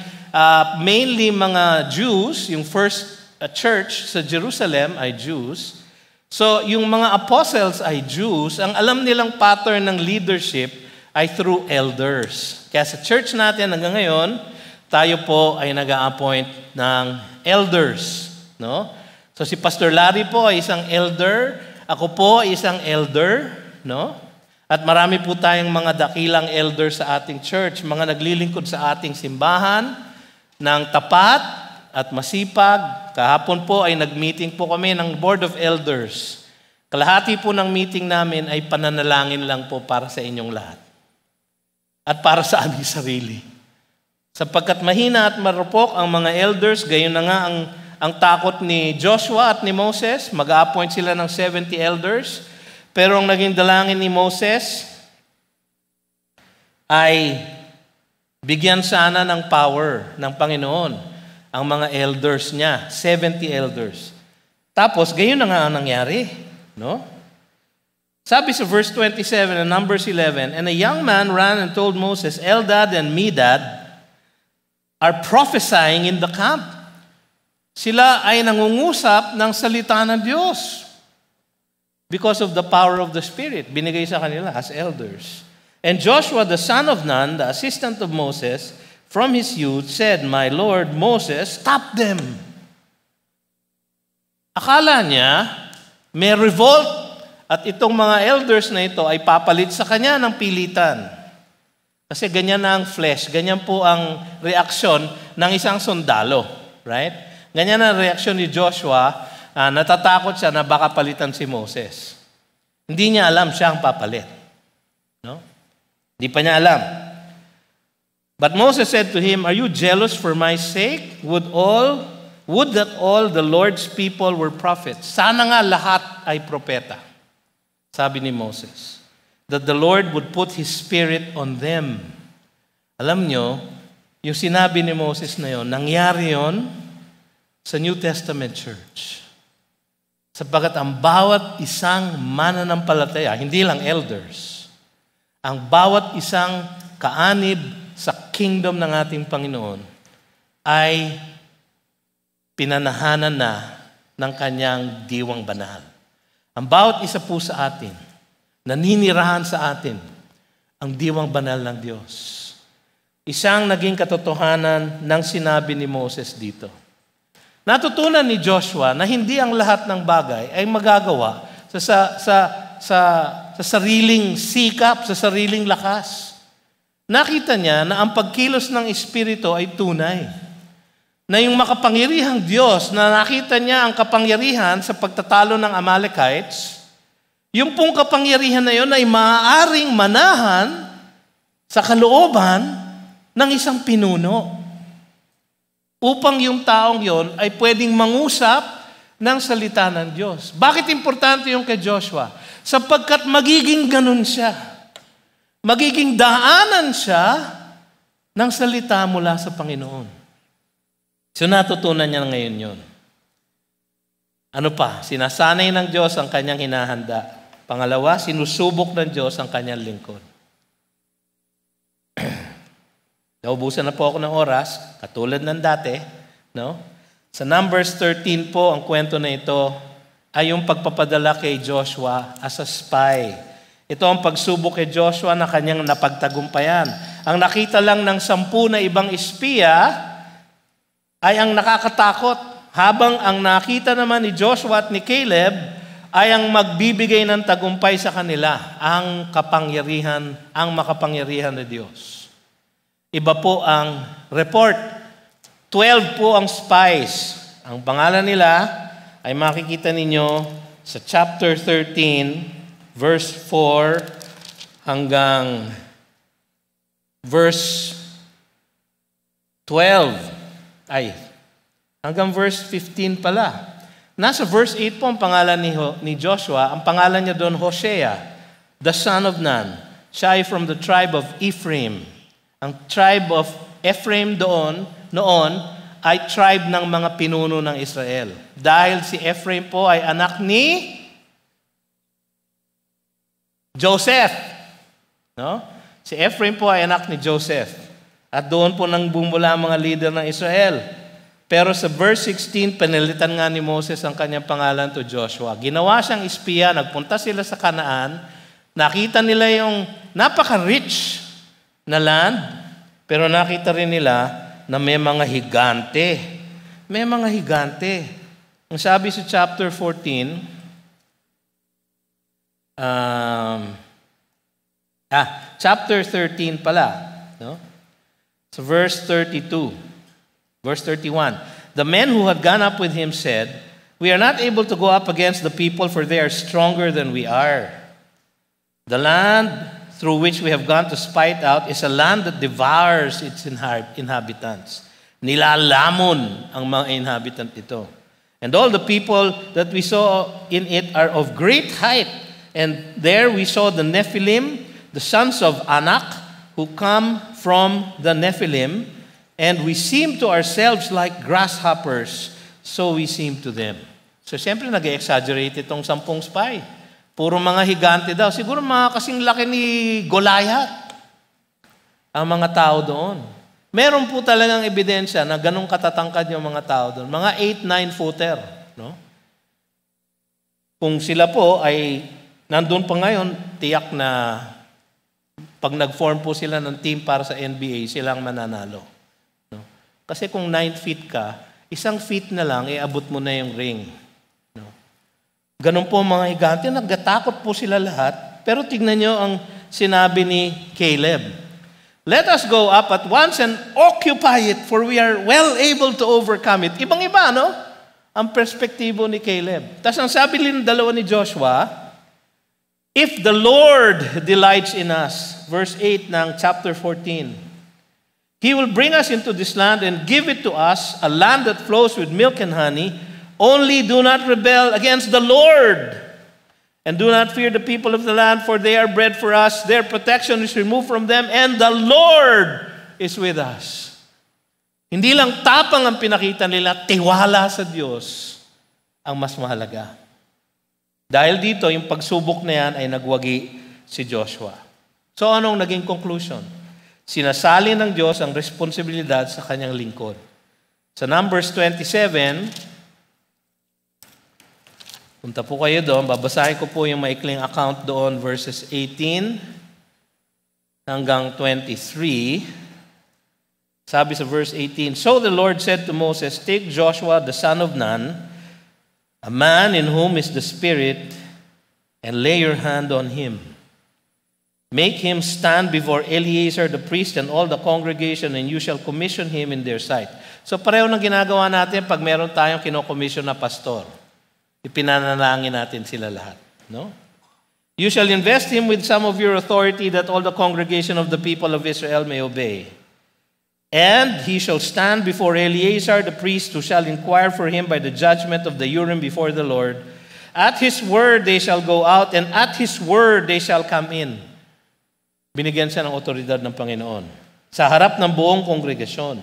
mainly mga Jews, yung first church sa Jerusalem ay Jews. So yung mga apostles ay Jews, ang alam nilang pattern ng leadership ay through elders. Kaya sa church natin hanggang ngayon, tayo po ay nag-a-appoint ng elders. No? So si Pastor Larry po ay isang elder, ako po ay isang elder, no? At marami po tayong mga dakilang elders sa ating church, mga naglilingkod sa ating simbahan ng tapat at masipag. Kahapon po ay nag-meeting po kami ng Board of Elders. Kalahati po ng meeting namin ay pananalangin lang po para sa inyong lahat. At para sa aming sarili. Sapagkat mahina at marupok ang mga elders, gayon na nga ang takot ni Joshua at ni Moses, mag-a-appoint sila ng 70 elders. Pero ang naging dalangin ni Moses ay bigyan sana ng power ng Panginoon ang mga elders niya, 70 elders. Tapos, gayon na nga ang nangyari. No? Sabi sa verse 27 in Numbers 11, and a young man ran and told Moses, Eldad and Medad are prophesying in the camp. Sila ay nangungusap ng salita ng Diyos. Because of the power of the Spirit, binigay sa kanila as elders. And Joshua, the son of Nun, the assistant of Moses, from his youth, said, My Lord Moses, stop them. Akala niya, may revolt at itong mga elders na ito ay papalit sa kanya ng pilitan. Kasi ganyan na ang flesh, ganyan po ang reaksyon ng isang sundalo. Right? Ganyan ang reaksyon ni Joshua. Natatakot siya na baka palitan si Moses. Hindi niya alam siya ang papalit. No? Hindi pa niya alam. But Moses said to him, Are you jealous for my sake? Would all Would that all the Lord's people were prophets. Sana nga lahat ay propeta. Sabi ni Moses. That the Lord would put His Spirit on them. Alam nyo, yung sinabi ni Moses na yon, nangyari yon sa New Testament Church. Sapagat ang bawat isang mananampalataya, hindi lang elders, ang bawat isang kaanib sa kingdom ng ating Panginoon ay pinanahanan na ng kanyang diwang banal. Ang bawat isa po sa atin, naninirahan sa atin ang diwang banal ng Diyos. Isang naging katotohanan ng sinabi ni Moses dito. Natutunan ni Joshua na hindi ang lahat ng bagay ay magagawa sa sariling sikap, sa sariling lakas. Nakita niya na ang pagkilos ng Espiritu ay tunay. Na yung makapangyarihang Diyos, na nakita niya ang kapangyarihan sa pagtatalo ng Amalekites, yung pong kapangyarihan na yun ay maaaring manahan sa kalooban ng isang pinuno. Upang yung taong yon ay pwedeng mangusap ng salita ng Diyos. Bakit importante yung kay Joshua? Sapagkat magiging ganun siya. Magiging daanan siya ng salita mula sa Panginoon. So natutunan niya ngayon yon. Ano pa? Sinasanay ng Diyos ang kanyang hinahanda. Pangalawa, sinusubok ng Diyos ang kanyang lingkod. Naubusan na po ako ng oras, katulad ng dati. No? Sa Numbers 13 po, ang kwento na ito ay yung pagpapadala kay Joshua as a spy. Ito ang pagsubok kay Joshua na kanyang napagtagumpayan. Ang nakita lang ng 10 na ibang espiya ay ang nakakatakot. Habang ang nakita naman ni Joshua at ni Caleb ay ang magbibigay ng tagumpay sa kanila, ang kapangyarihan, ang makapangyarihan na Diyos. Iba po ang report. 12 po ang spies. Ang pangalan nila ay makikita ninyo sa chapter 13, verse 4 hanggang verse 12. Hanggang verse 15 pala. Nasa verse 8 po ang pangalan ni Joshua. Ang pangalan niya doon, Hosea, the son of Nun. Siya ay from the tribe of Ephraim. Ang tribe of Ephraim noon ay tribe ng mga pinuno ng Israel. Dahil si Ephraim po ay anak ni Joseph. No? Si Ephraim po ay anak ni Joseph. At doon po nang bumula ang mga leader ng Israel. Pero sa verse 16, pinalitan nga ni Moses ang kanyang pangalan to Joshua. Ginawa siyang espiya, nagpunta sila sa Kanaan, nakita nila yung napaka-rich na land, pero nakita rin nila na may mga higante. May mga higante. Ang sabi sa chapter 14, chapter 13 pala, no? So verse 32, verse 31, the men who had gone up with him said, we are not able to go up against the people, for they are stronger than we are. The land through which we have gone to spy it out is a land that devours its inhabitants. Nilalamon ang mga inhabitant ito. And all the people that we saw in it are of great height. And there we saw the Nephilim, the sons of Anak, who come from the Nephilim. And we seem to ourselves like grasshoppers, so we seem to them. So siyempre nag-exaggerate itong 10 spy. Puro mga higante daw. Siguro mga kasing laki ni Goliath ang mga tao doon. Meron po talagang ebidensya na ganun katatangkad yung mga tao doon. Mga 8-9 footer. No? Kung sila po ay nandun pa ngayon, tiyak na pag nag-form po sila ng team para sa NBA, silang mananalo. No? Kasi kung 9 feet ka, 1 feet na lang, iabot mo na yung ring. Ganun po mga higante, naggatakot po sila lahat. Pero tignan nyo ang sinabi ni Caleb. Let us go up at once and occupy it, for we are well able to overcome it. Ibang-iba, no? Ang perspektibo ni Caleb. Tapos ang sabi rin dalawa ni Joshua, if the Lord delights in us, verse 8 ng chapter 14, He will bring us into this land and give it to us, a land that flows with milk and honey. Only do not rebel against the Lord. And do not fear the people of the land, for they are bread for us. Their protection is removed from them, and the Lord is with us. Hindi lang tapang ang pinakita nila, tiwala sa Diyos ang mas mahalaga. Dahil dito, yung pagsubok na yan ay nagwagi si Joshua. So anong naging conclusion? Sinasali ng Diyos ang responsibilidad sa kanyang lingkod. Sa Numbers 27, punta po kayo doon, babasahin ko po yung maikling account doon, verses 18 hanggang 23. Sabi sa verse 18, So the Lord said to Moses, Take Joshua the son of Nun, a man in whom is the Spirit, and lay your hand on him. Make him stand before Eleazar the priest and all the congregation, and you shall commission him in their sight. So pareho ng ginagawa natin pag meron tayong kinokomission na pastor. Ipinanalangin natin sila lahat. No? You shall invest him with some of your authority that all the congregation of the people of Israel may obey. And he shall stand before Eleazar the priest, who shall inquire for him by the judgment of the Urim before the Lord. At his word they shall go out, and at his word they shall come in. Binigyan siya ng otoridad ng Panginoon sa harap ng buong kongregasyon.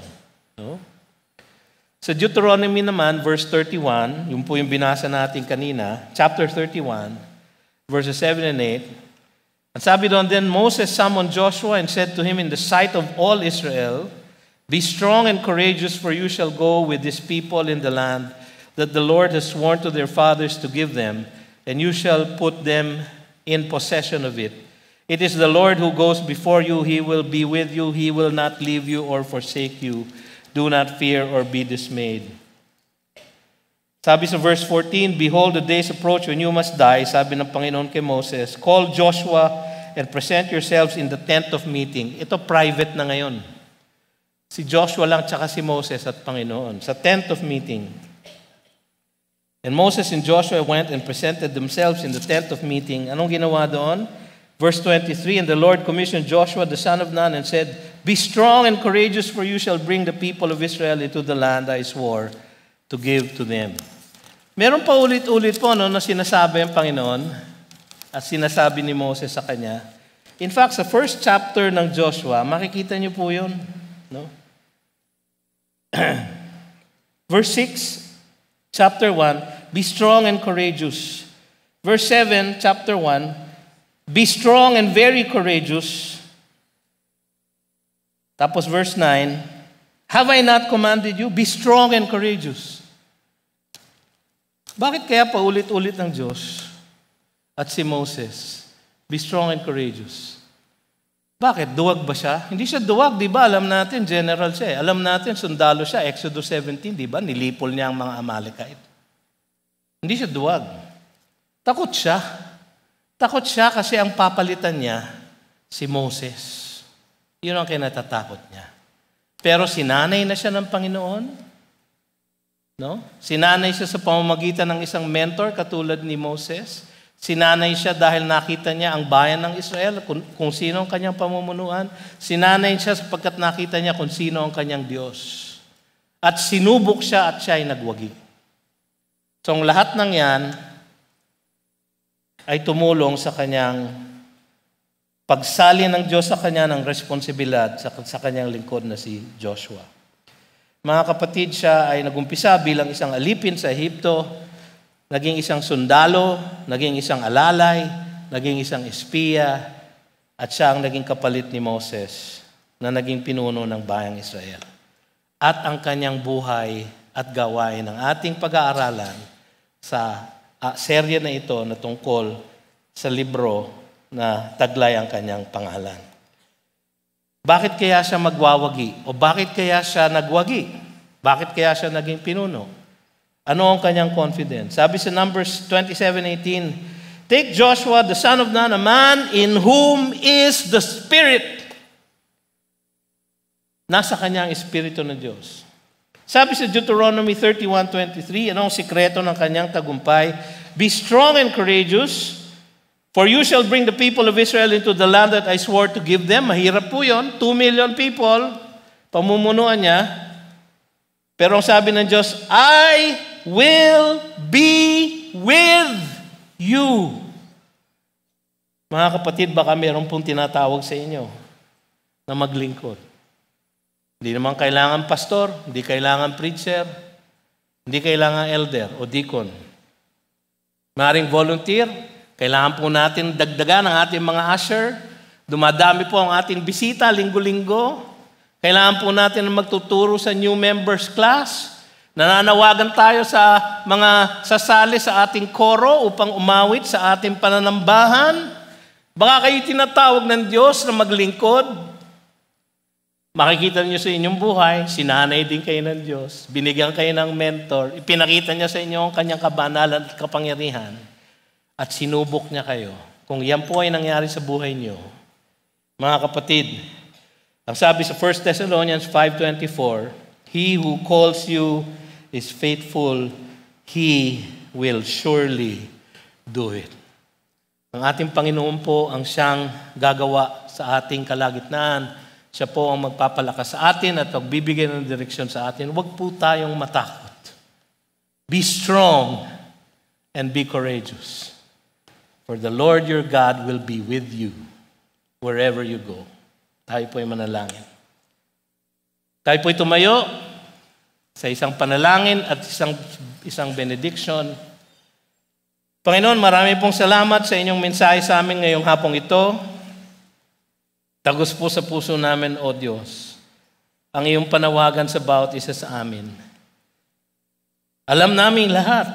No? Sa Deuteronomy naman, verse 31, yung po yung binasa natin kanina, chapter 31, verses 7 and 8. Ang sabi doon, Then Moses summoned Joshua and said to him in the sight of all Israel, Be strong and courageous, for you shall go with this people in the land that the Lord has sworn to their fathers to give them, and you shall put them in possession of it. It is the Lord who goes before you. He will be with you. He will not leave you or forsake you. Do not fear or be dismayed. Sabi sa verse 14, Behold, the days approach when you must die. Sabi ng Panginoon kay Moses, Call Joshua and present yourselves in the tent of meeting. Ito private na ngayon. Si Joshua lang tsaka si Moses at Panginoon. Sa tent of meeting. And Moses and Joshua went and presented themselves in the tent of meeting. Anong ginawa doon? Verse 23, And the Lord commissioned Joshua the son of Nun and said, Be strong and courageous, for you shall bring the people of Israel into the land I swore to give to them. Meron pa ulit-ulit po na sinasabi ang Panginoon at sinasabi ni Moses sa kanya. In fact, sa first chapter ng Joshua, makikita niyo po yun. No? Verse 6, chapter 1, Be strong and courageous. Verse 7, chapter 1, Be strong and very courageous. Tapos verse 9, Have I not commanded you? Be strong and courageous. Bakit kaya paulit-ulit ng Diyos at si Moses, Be strong and courageous? Bakit? Duwag ba siya? Hindi siya duwag, di ba? Alam natin, general siya. Alam natin, sundalo siya. Exodus 17, di ba? Nilipol niya ang mga Amalekite. Hindi siya duwag. Takot siya. Takot siya kasi ang papalitan niya, si Moses. Yun ang kinatatakot niya. Pero sinanay na siya ng Panginoon. No? Sinanay siya sa pamamagitan ng isang mentor katulad ni Moses. Sinanay siya dahil nakita niya ang bayan ng Israel, kung sino ang kanyang pamumunuan. Sinanay siya sapagkat nakita niya kung sino ang kanyang Diyos. At sinubok siya at siya ay nagwagi. So ang lahat ng yan ay tumulong sa kanyang pagsali ng Diyos sa kanya ng responsibilidad sa kanyang lingkod na si Joshua. Mga kapatid, siya ay nagumpisa bilang isang alipin sa Ehipto, naging isang sundalo, naging isang alalay, naging isang espiya, at siya ang naging kapalit ni Moses na naging pinuno ng bayang Israel. At ang kanyang buhay at gawain ng ating pag-aaralan sa serye na ito na tungkol sa libro na taglay ang kanyang pangalan. Bakit kaya siya magwawagi? O bakit kaya siya nagwagi? Bakit kaya siya naging pinuno? Ano ang kanyang confidence? Sabi sa Numbers 27:18, Take Joshua the son of Nun, a man in whom is the Spirit. Nasa kanyang espiritu ng Diyos. Sabi sa Deuteronomy 31:23, ano ang sikreto ng kanyang tagumpay? Be strong and courageous, for you shall bring the people of Israel into the land that I swore to give them. Mahirap po yun. 2 million people, pamumunuan niya. Pero ang sabi ng Diyos, I will be with you. Mga kapatid, baka meron pong tinatawag sa inyo na maglingkod. Hindi naman kailangan pastor, hindi kailangan preacher, hindi kailangan elder o deacon. Maring volunteer, kailangan po natin dagdagan ang ating mga usher. Dumadami po ang ating bisita linggo-linggo. Kailangan po natin magtuturo sa new members class. Nananawagan tayo sa mga sasali sa ating koro upang umawit sa ating pananambahan. Baka kayo tinatawag ng Diyos na maglingkod. Makikita niyo sa inyong buhay, sinanay din kayo ng Diyos. Binigyan kayo ng mentor. Ipinakita niya sa inyo ang kanyang kabanalan at kapangyarihan. At sinubok niya kayo. Kung yan po ay nangyari sa buhay niyo, mga kapatid, ang sabi sa 1 Thessalonians 5:24, He who calls you is faithful, He will surely do it. Ang ating Panginoon po ang siyang gagawa sa ating kalagitnaan. Siya po ang magpapalakas sa atin at magbibigay ng direksyon sa atin. Huwag po tayong matakot. Be strong and be courageous. For the Lord your God will be with you wherever you go. Tayo po ay manalangin. Tayo po ay tumayo sa isang panalangin at isang benediction. Panginoon, marami pong salamat sa inyong mensahe sa amin ngayong hapong ito. Tagos po sa puso namin, O Diyos, ang iyong panawagan sa bawat isa sa amin. Alam namin lahat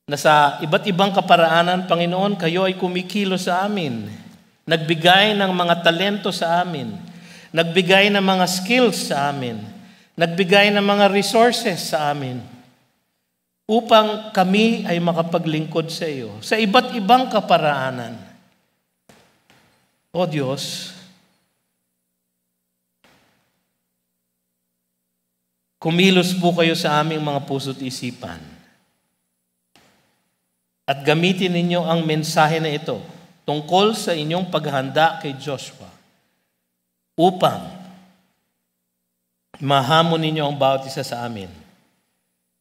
na sa iba't ibang kaparaanan, Panginoon, kayo ay kumikilo sa amin. Nagbigay ng mga talento sa amin. Nagbigay ng mga skills sa amin. Nagbigay ng mga resources sa amin. Upang kami ay makapaglingkod sa iyo. Sa iba't ibang kaparaanan. O Diyos, kumilos po kayo sa aming mga puso't isipan. At gamitin ninyo ang mensahe na ito tungkol sa inyong paghahanda kay Joshua upang mahamon ninyo ang bawat isa sa amin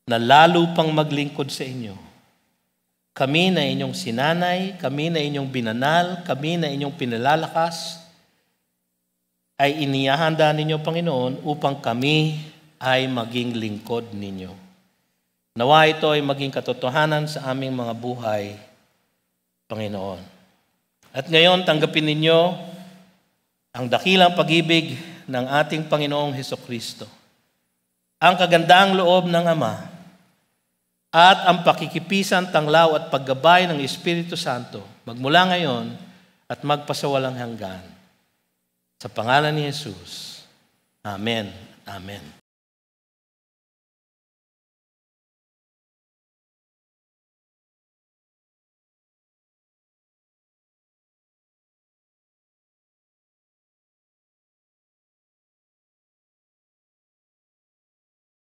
na lalo pang maglingkod sa inyo. Kami na inyong sinanay, kami na inyong binanal, kami na inyong pinalalakas, ay inihahanda ninyo, Panginoon, upang kami ay maging lingkod ninyo. Nawa ito ay maging katotohanan sa aming mga buhay, Panginoon. At ngayon, tanggapin ninyo ang dakilang pag-ibig ng ating Panginoong Hesukristo, ang kagandaang loob ng Ama, at ang pakikipisan, tanglaw at paggabay ng Espiritu Santo, magmula ngayon at magpasawalang hanggan. Sa pangalan ni Jesus. Amen. Amen.